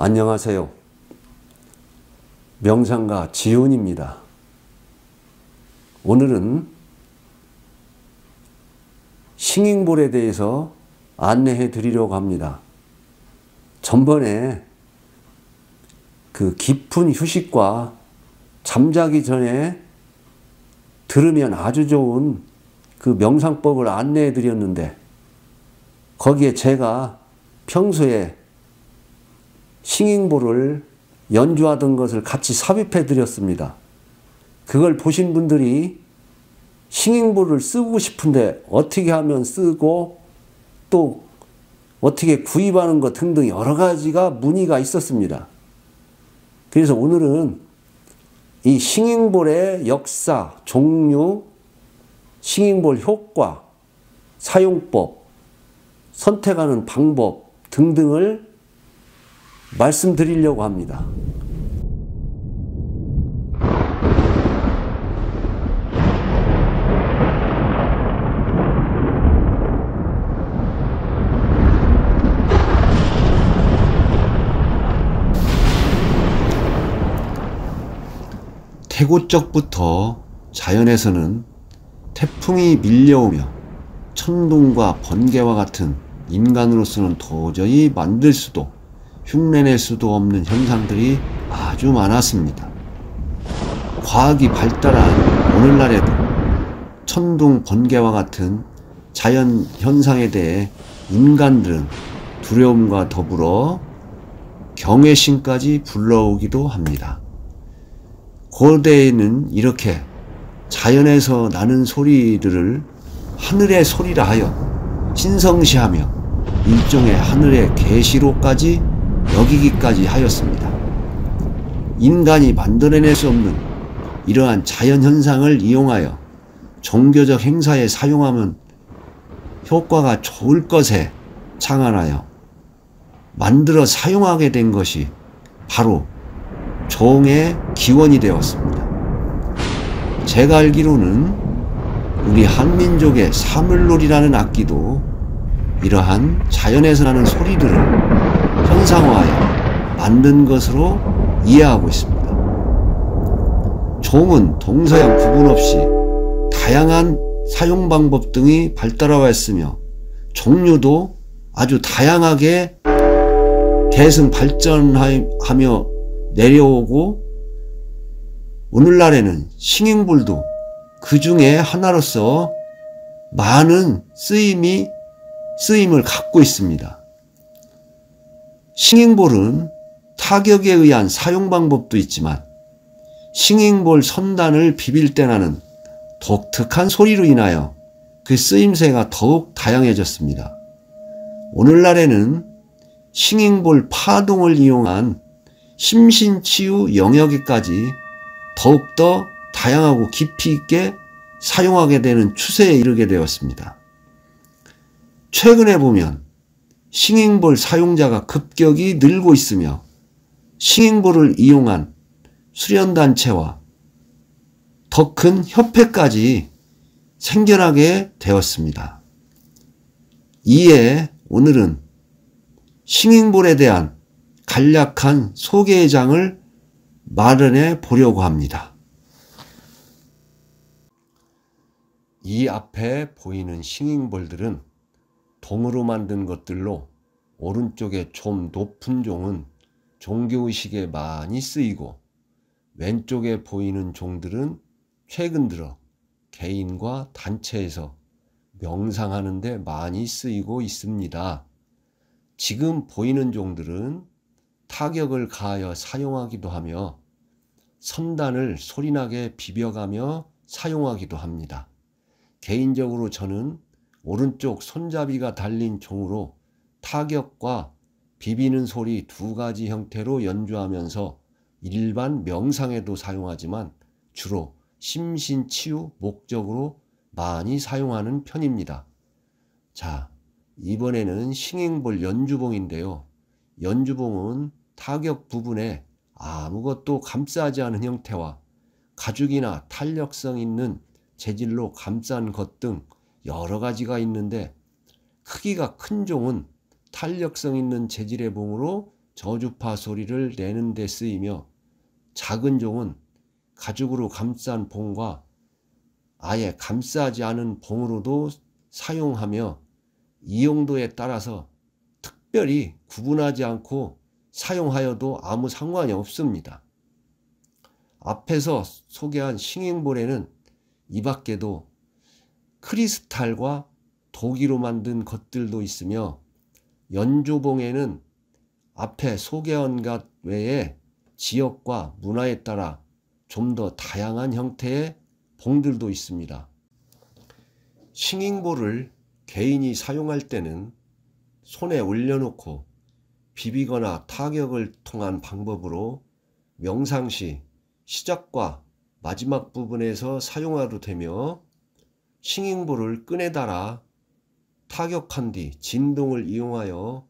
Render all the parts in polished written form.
안녕하세요. 명상가 지훈입니다. 오늘은 싱잉볼에 대해서 안내해 드리려고 합니다. 전번에 그 깊은 휴식과 잠자기 전에 들으면 아주 좋은 그 명상법을 안내해 드렸는데, 거기에 제가 평소에 싱잉볼을 연주하던 것을 같이 삽입해 드렸습니다. 그걸 보신 분들이 싱잉볼을 쓰고 싶은데 어떻게 하면 쓰고 또 어떻게 구입하는 것 등등 여러 가지가 문의가 있었습니다. 그래서 오늘은 이 싱잉볼의 역사, 종류, 싱잉볼 효과, 사용법, 선택하는 방법 등등을 말씀드리려고 합니다. 태고적부터 자연에서는 태풍이 밀려오며 천둥과 번개와 같은 인간으로서는 도저히 만들 수도 흉내낼 수도 없는 현상들이 아주 많았습니다. 과학이 발달한 오늘날에도 천둥, 번개와 같은 자연 현상에 대해 인간들은 두려움과 더불어 경외심까지 불러오기도 합니다. 고대에는 이렇게 자연에서 나는 소리들을 하늘의 소리라 하여 신성시하며 일종의 하늘의 계시로까지 여기기까지 하였습니다. 인간이 만들어낼 수 없는 이러한 자연현상을 이용하여 종교적 행사에 사용하면 효과가 좋을 것에 창안하여 만들어 사용하게 된 것이 바로 종의 기원이 되었습니다. 제가 알기로는 우리 한민족의 사물놀이라는 악기도 이러한 자연에서 나는 소리들을 현상화하여 만든 것으로 이해하고 있습니다. 종은 동서양 구분 없이 다양한 사용 방법 등이 발달하였으며 종류도 아주 다양하게 계승 발전하며 내려오고, 오늘날에는 싱잉볼도 그 중에 하나로서 많은 쓰임을 갖고 있습니다. 싱잉볼은 타격에 의한 사용 방법도 있지만 싱잉볼 선단을 비빌 때 나는 독특한 소리로 인하여 그 쓰임새가 더욱 다양해졌습니다. 오늘날에는 싱잉볼 파동을 이용한 심신치유 영역에까지 더욱더 다양하고 깊이 있게 사용하게 되는 추세에 이르게 되었습니다. 최근에 보면 싱잉볼 사용자가 급격히 늘고 있으며 싱잉볼을 이용한 수련단체와 더 큰 협회까지 생겨나게 되었습니다. 이에 오늘은 싱잉볼에 대한 간략한 소개장을 마련해 보려고 합니다. 이 앞에 보이는 싱잉볼들은 동으로 만든 것들로 오른쪽에 좀 높은 종은 종교의식에 많이 쓰이고, 왼쪽에 보이는 종들은 최근 들어 개인과 단체에서 명상하는 데 많이 쓰이고 있습니다. 지금 보이는 종들은 타격을 가하여 사용하기도 하며 선단을 소리나게 비벼가며 사용하기도 합니다. 개인적으로 저는 오른쪽 손잡이가 달린 종으로 타격과 비비는 소리 두 가지 형태로 연주하면서 일반 명상에도 사용하지만 주로 심신치유 목적으로 많이 사용하는 편입니다. 자, 이번에는 싱잉볼 연주봉인데요. 연주봉은 타격 부분에 아무것도 감싸지 않은 형태와 가죽이나 탄력성 있는 재질로 감싼 것 등 여러 가지가 있는데, 크기가 큰 종은 탄력성 있는 재질의 봉으로 저주파 소리를 내는 데 쓰이며, 작은 종은 가죽으로 감싼 봉과 아예 감싸지 않은 봉으로도 사용하며 이용도에 따라서 특별히 구분하지 않고 사용하여도 아무 상관이 없습니다. 앞에서 소개한 싱잉볼에는 이 밖에도 크리스탈과 도기로 만든 것들도 있으며, 연주봉에는 앞에 소개한 것 외에 지역과 문화에 따라 좀 더 다양한 형태의 봉들도 있습니다. 싱잉볼을 개인이 사용할 때는 손에 올려놓고 비비거나 타격을 통한 방법으로 명상시 시작과 마지막 부분에서 사용하도 되며, 싱잉볼을 끈에 달아 타격한 뒤 진동을 이용하여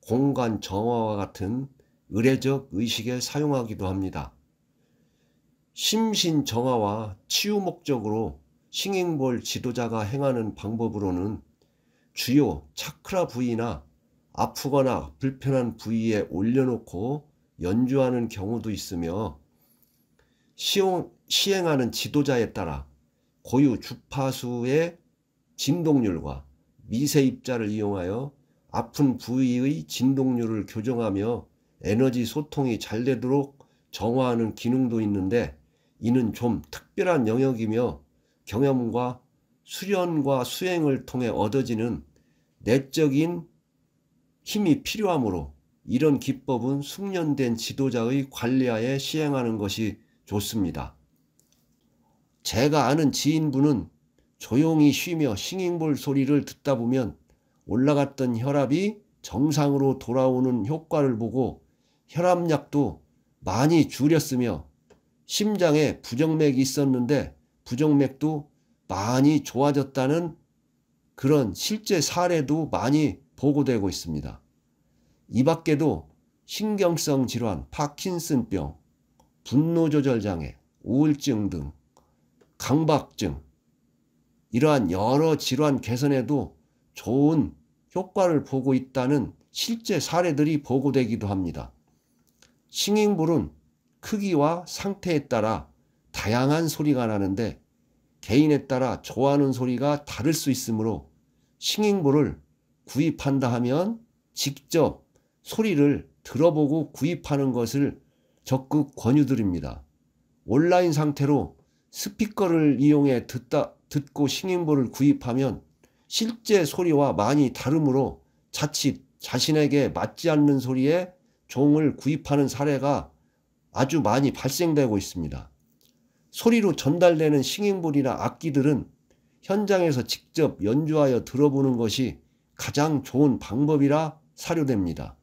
공간 정화와 같은 의례적 의식에 사용하기도 합니다. 심신 정화와 치유 목적으로 싱잉볼 지도자가 행하는 방법으로는 주요 차크라 부위나 아프거나 불편한 부위에 올려놓고 연주하는 경우도 있으며, 시행하는 지도자에 따라 고유 주파수의 진동률과 미세 입자를 이용하여 아픈 부위의 진동률을 교정하며 에너지 소통이 잘 되도록 정화하는 기능도 있는데, 이는 좀 특별한 영역이며 경험과 수련과 수행을 통해 얻어지는 내적인 힘이 필요하므로 이런 기법은 숙련된 지도자의 관리하에 시행하는 것이 좋습니다. 제가 아는 지인분은 조용히 쉬며 싱잉볼 소리를 듣다 보면 올라갔던 혈압이 정상으로 돌아오는 효과를 보고 혈압약도 많이 줄였으며, 심장에 부정맥이 있었는데 부정맥도 많이 좋아졌다는 그런 실제 사례도 많이 보고되고 있습니다. 이 밖에도 신경성 질환, 파킨슨병, 분노조절장애, 우울증 등 강박증, 이러한 여러 질환 개선에도 좋은 효과를 보고 있다는 실제 사례들이 보고되기도 합니다. 싱잉볼은 크기와 상태에 따라 다양한 소리가 나는데 개인에 따라 좋아하는 소리가 다를 수 있으므로 싱잉볼을 구입한다 하면 직접 소리를 들어보고 구입하는 것을 적극 권유드립니다. 온라인 상태로 스피커를 이용해 듣고 싱잉볼을 구입하면 실제 소리와 많이 다르므로 자칫 자신에게 맞지 않는 소리에 종을 구입하는 사례가 아주 많이 발생되고 있습니다. 소리로 전달되는 싱잉볼이나 악기들은 현장에서 직접 연주하여 들어보는 것이 가장 좋은 방법이라 사료됩니다.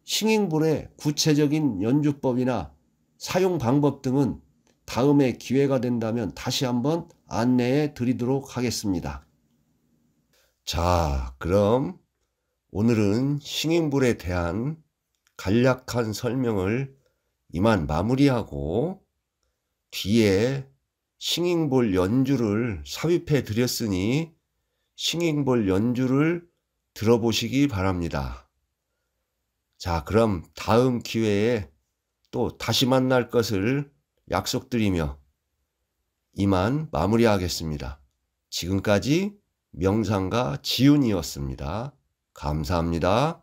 싱잉볼의 구체적인 연주법이나 사용 방법 등은 다음에 기회가 된다면 다시 한번 안내해 드리도록 하겠습니다. 자, 그럼 오늘은 싱잉볼에 대한 간략한 설명을 이만 마무리하고, 뒤에 싱잉볼 연주를 삽입해 드렸으니 싱잉볼 연주를 들어보시기 바랍니다. 자, 그럼 다음 기회에 또 다시 만날 것을 약속드리며 이만 마무리하겠습니다. 지금까지 명상가 지훈이었습니다. 감사합니다.